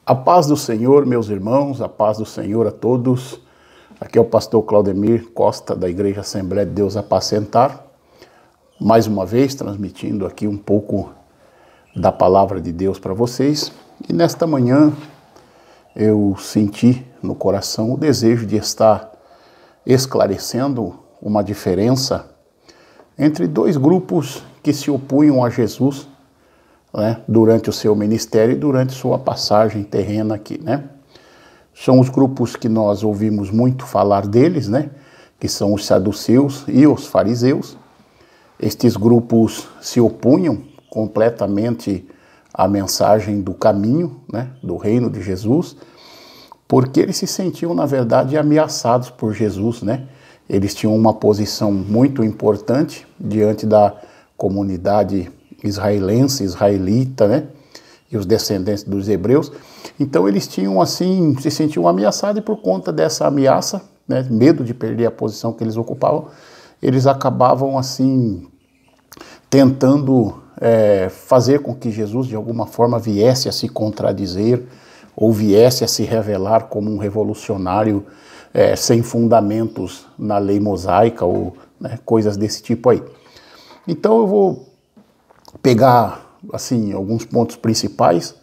A paz do Senhor, meus irmãos, a paz do Senhor a todos. Aqui é o pastor Claudemir Costa, da Igreja Assembleia de Deus Apacentar. Mais uma vez, transmitindo aqui um pouco da palavra de Deus para vocês. E nesta manhã, eu senti no coração o desejo de estar esclarecendo uma diferença entre dois grupos que se opunham a Jesus, né, durante o seu ministério e durante sua passagem terrena aqui, né? São os grupos que nós ouvimos muito falar deles, né? Que são os saduceus e os fariseus. Estes grupos se opunham completamente à mensagem do caminho, né, do reino de Jesus, porque eles se sentiam, na verdade, ameaçados por Jesus, né? Eles tinham uma posição muito importante diante da comunidade israelense, israelita, né? E os descendentes dos hebreus. Então eles tinham assim, se sentiam ameaçados e por conta dessa ameaça, né, medo de perder a posição que eles ocupavam, eles acabavam assim tentando fazer com que Jesus de alguma forma viesse a se contradizer ou viesse a se revelar como um revolucionário sem fundamentos na lei mosaica ou, né, coisas desse tipo aí. Então eu vou pegar assim alguns pontos principais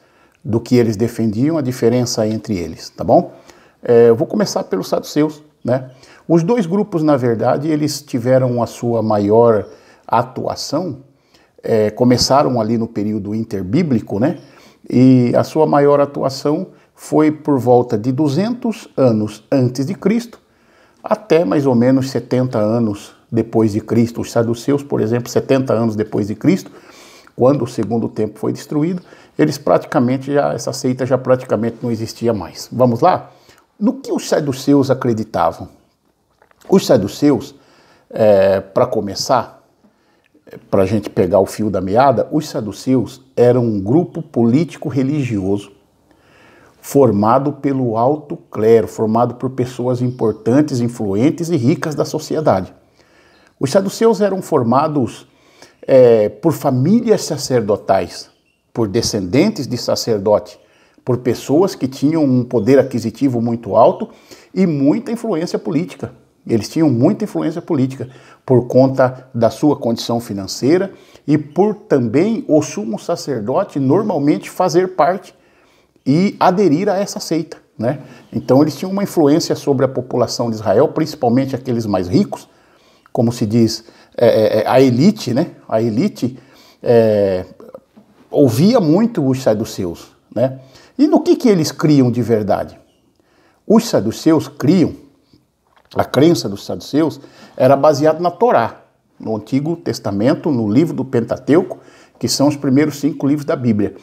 do que eles defendiam, a diferença entre eles, tá bom? Eu vou começar pelos saduceus, né? Os dois grupos, na verdade, eles tiveram a sua maior atuação, começaram ali no período interbíblico, né? E a sua maior atuação foi por volta de 200 anos antes de Cristo, até mais ou menos 70 anos depois de Cristo. Os saduceus, por exemplo, 70 anos depois de Cristo, quando o segundo templo foi destruído, eles praticamente essa seita já praticamente não existia mais. Vamos lá? No que os saduceus acreditavam? Os saduceus, para começar, para a gente pegar o fio da meada, os saduceus eram um grupo político-religioso formado pelo alto clero, formado por pessoas importantes, influentes e ricas da sociedade. Os saduceus eram formados por famílias sacerdotais, por descendentes de sacerdote, por pessoas que tinham um poder aquisitivo muito alto e muita influência política. Eles tinham muita influência política por conta da sua condição financeira e por também o sumo sacerdote normalmente fazer parte e aderir a essa seita, né? Então eles tinham uma influência sobre a população de Israel, principalmente aqueles mais ricos, como se diz, a elite, né? A elite ouvia muito os saduceus, né? E no que eles criam de verdade? Os saduceus criam, a crença dos saduceus era baseada na Torá, no Antigo Testamento, no livro do Pentateuco, que são os primeiros 5 livros da Bíblia.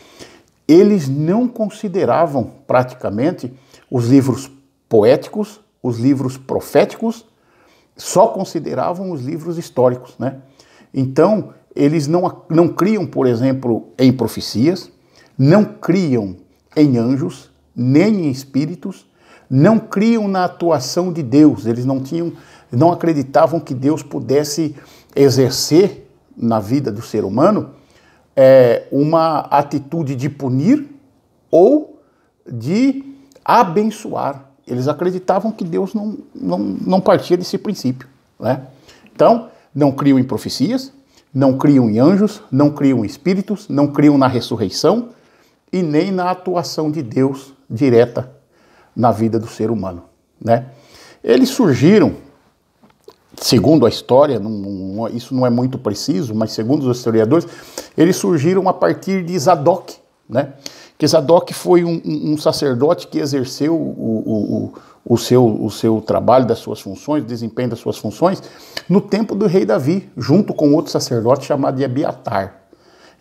Eles não consideravam praticamente os livros poéticos, os livros proféticos, só consideravam os livros históricos, né? Então, eles não criam, por exemplo, em profecias, não criam em anjos, nem em espíritos, não criam na atuação de Deus. Eles não acreditavam que Deus pudesse exercer na vida do ser humano uma atitude de punir ou de abençoar. Eles acreditavam que Deus não partia desse princípio, né? Então, não criam em profecias, não criam em anjos, não criam em espíritos, não criam na ressurreição e nem na atuação de Deus direta na vida do ser humano, né? Eles surgiram, segundo a história, isso não é muito preciso, mas segundo os historiadores, eles surgiram a partir de Zadok, né? Que Zadok foi um sacerdote que exerceu o seu trabalho, das suas funções, o desempenho das suas funções, no tempo do rei Davi, junto com outro sacerdote chamado de Abiatar.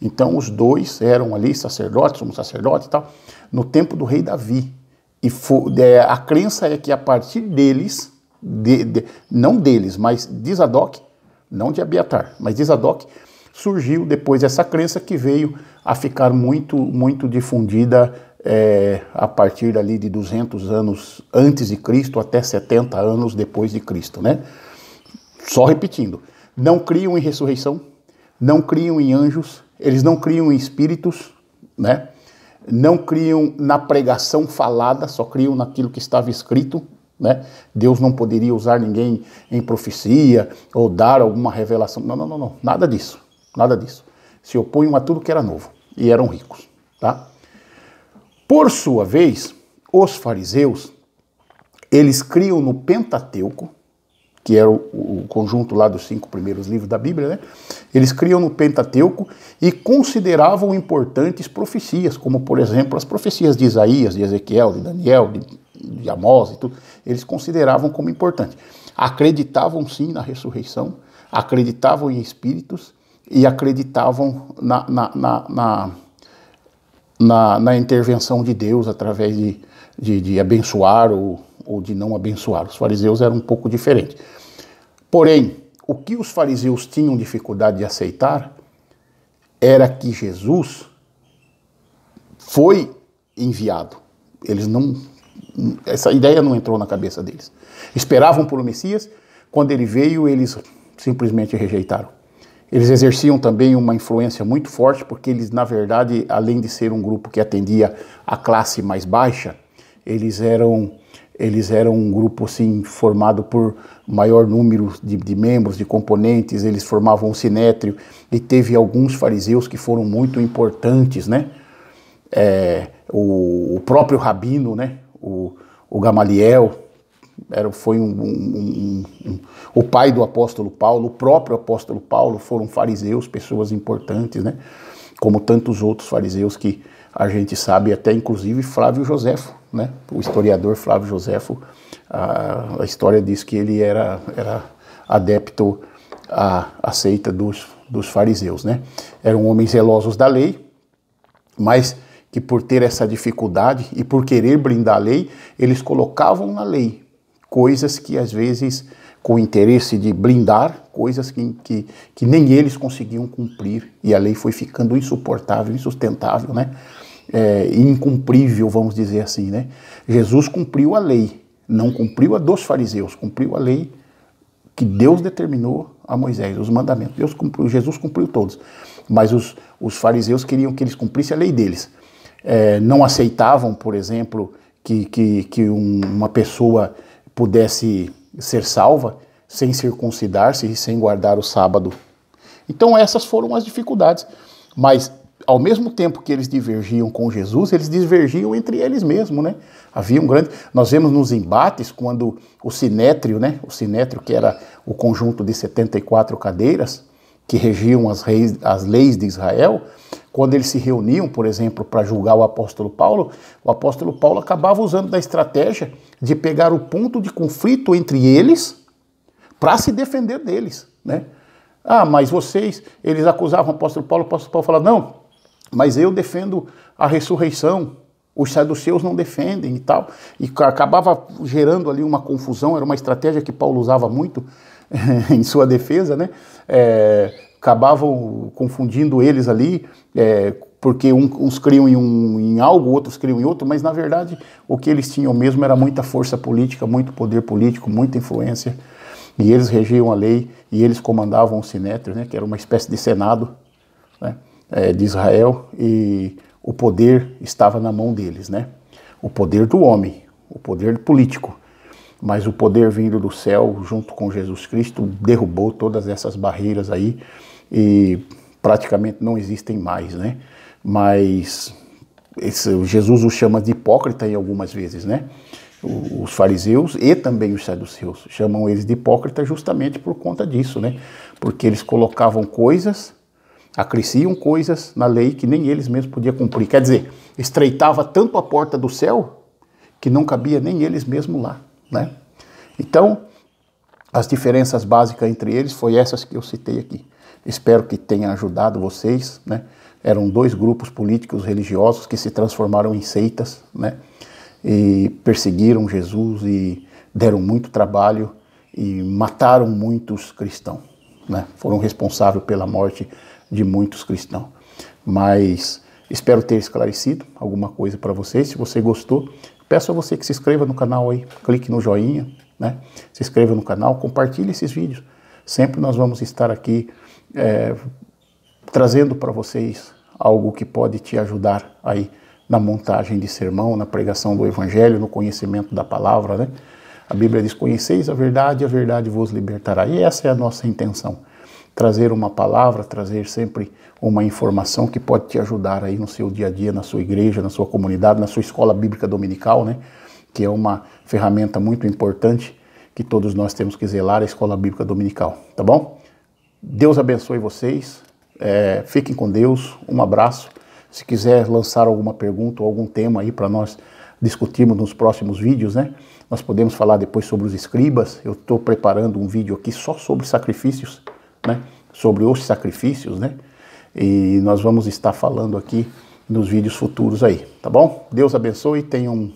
Então os dois eram ali sacerdotes, um sacerdote e tal, no tempo do rei Davi. E a crença é que a partir deles, não deles, mas de Zadok, não de Abiatar, mas de Zadok, surgiu depois essa crença que veio a ficar muito, muito difundida a partir ali de 200 anos antes de Cristo até 70 anos depois de Cristo, né? Só repetindo, não criam em ressurreição, não criam em anjos, eles não criam em espíritos, né? não criam na pregação falada, só criam naquilo que estava escrito, né? Deus não poderia usar ninguém em profecia ou dar alguma revelação. Não, não, não, não. Nada disso. Nada disso. Se opunham a tudo que era novo e eram ricos, tá? Por sua vez, os fariseus, eles criam no Pentateuco, que era o conjunto lá dos 5 primeiros livros da Bíblia, né? Eles criam no Pentateuco e consideravam importantes profecias, como, por exemplo, as profecias de Isaías, de Ezequiel, de Daniel, de Amós e tudo. Eles consideravam como importante. Acreditavam, sim, na ressurreição, acreditavam em espíritos e acreditavam na intervenção de Deus através de abençoar ou de não abençoar. Os fariseus eram um pouco diferentes. Porém, o que os fariseus tinham dificuldade de aceitar era que Jesus foi enviado. Eles não... Essa ideia não entrou na cabeça deles. Esperavam por o Messias, quando ele veio, eles simplesmente rejeitaram. Eles exerciam também uma influência muito forte, porque eles, na verdade, além de ser um grupo que atendia a classe mais baixa, eles eram um grupo assim, formado por maior número de membros, de componentes, eles formavam um sinédrio, e teve alguns fariseus que foram muito importantes, né? O próprio Rabino, né? O Gamaliel, foi o pai do apóstolo Paulo, o próprio apóstolo Paulo, foram fariseus, pessoas importantes, né? Como tantos outros fariseus que a gente sabe, até inclusive Flávio Joséfo, né? O historiador Flávio Joséfo, a história diz que ele era adepto à seita dos fariseus, né? Eram homens zelosos da lei, mas que por ter essa dificuldade e por querer blindar a lei, eles colocavam na lei coisas que às vezes, com o interesse de blindar, coisas que nem eles conseguiam cumprir, e a lei foi ficando insuportável, insustentável, né? Incumprível, vamos dizer assim, né? Jesus cumpriu a lei, não cumpriu a dos fariseus, cumpriu a lei que Deus determinou a Moisés, os mandamentos. Jesus cumpriu todos, mas os fariseus queriam que eles cumprissem a lei deles. Não aceitavam, por exemplo, que uma pessoa pudesse ser salva sem circuncidar-se e sem guardar o sábado. Então essas foram as dificuldades. Mas ao mesmo tempo que eles divergiam com Jesus, eles divergiam entre eles mesmos, né? Havia um grande... Nós vemos nos embates, quando o sinédrio, né? O sinédrio, que era o conjunto de 74 cadeiras, que regiam as leis de Israel, quando eles se reuniam, por exemplo, para julgar o apóstolo Paulo acabava usando da estratégia de pegar o ponto de conflito entre eles para se defender deles, né? Mas eles acusavam o apóstolo Paulo falava, não, mas eu defendo a ressurreição, os saduceus não defendem e tal, e acabava gerando ali uma confusão, era uma estratégia que Paulo usava muito em sua defesa, né? Acabavam confundindo eles ali, porque uns criam em algo, outros criam em outro, mas na verdade o que eles tinham mesmo era muita força política, muito poder político, muita influência, e eles regiam a lei, e eles comandavam o sinédrio, né, que era uma espécie de senado, né, de Israel, e o poder estava na mão deles, né? O poder do homem, o poder político, mas o poder vindo do céu, junto com Jesus Cristo, derrubou todas essas barreiras aí, e praticamente não existem mais, né? Mas Jesus os chama de hipócrita em algumas vezes, né? Os fariseus e também os saduceus chamam eles de hipócrita justamente por conta disso, né? Porque eles colocavam coisas, acresciam coisas na lei que nem eles mesmos podiam cumprir. Quer dizer, estreitava tanto a porta do céu que não cabia nem eles mesmos lá, né? Então, as diferenças básicas entre eles foi essas que eu citei aqui. Espero que tenha ajudado vocês, né? Eram 2 grupos políticos religiosos que se transformaram em seitas, né? E perseguiram Jesus e deram muito trabalho e mataram muitos cristãos, né? Foram responsáveis pela morte de muitos cristãos. Mas espero ter esclarecido alguma coisa para vocês. Se você gostou, peço a você que se inscreva no canal aí, clique no joinha, né? Se inscreva no canal, compartilhe esses vídeos. Sempre nós vamos estar aqui trazendo para vocês algo que pode te ajudar aí na montagem de sermão, na pregação do evangelho, no conhecimento da palavra, né? A Bíblia diz, conheceis a verdade vos libertará. E essa é a nossa intenção, trazer uma palavra, trazer sempre uma informação que pode te ajudar aí no seu dia a dia, na sua igreja, na sua comunidade, na sua escola bíblica dominical, né? Que é uma ferramenta muito importante que todos nós temos que zelar, a escola bíblica dominical, tá bom? Deus abençoe vocês, fiquem com Deus, um abraço. Se quiser lançar alguma pergunta ou algum tema aí para nós discutirmos nos próximos vídeos, né? Nós podemos falar depois sobre os escribas. Eu estou preparando um vídeo aqui só sobre sacrifícios, né? Sobre os sacrifícios, né? E nós vamos estar falando aqui nos vídeos futuros aí, tá bom? Deus abençoe, tenham um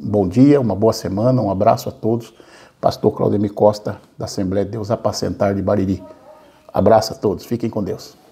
bom dia, uma boa semana, um abraço a todos. Pastor Claudemir Costa, da Assembleia de Deus Apacentar de Bariri. Abraço a todos, fiquem com Deus.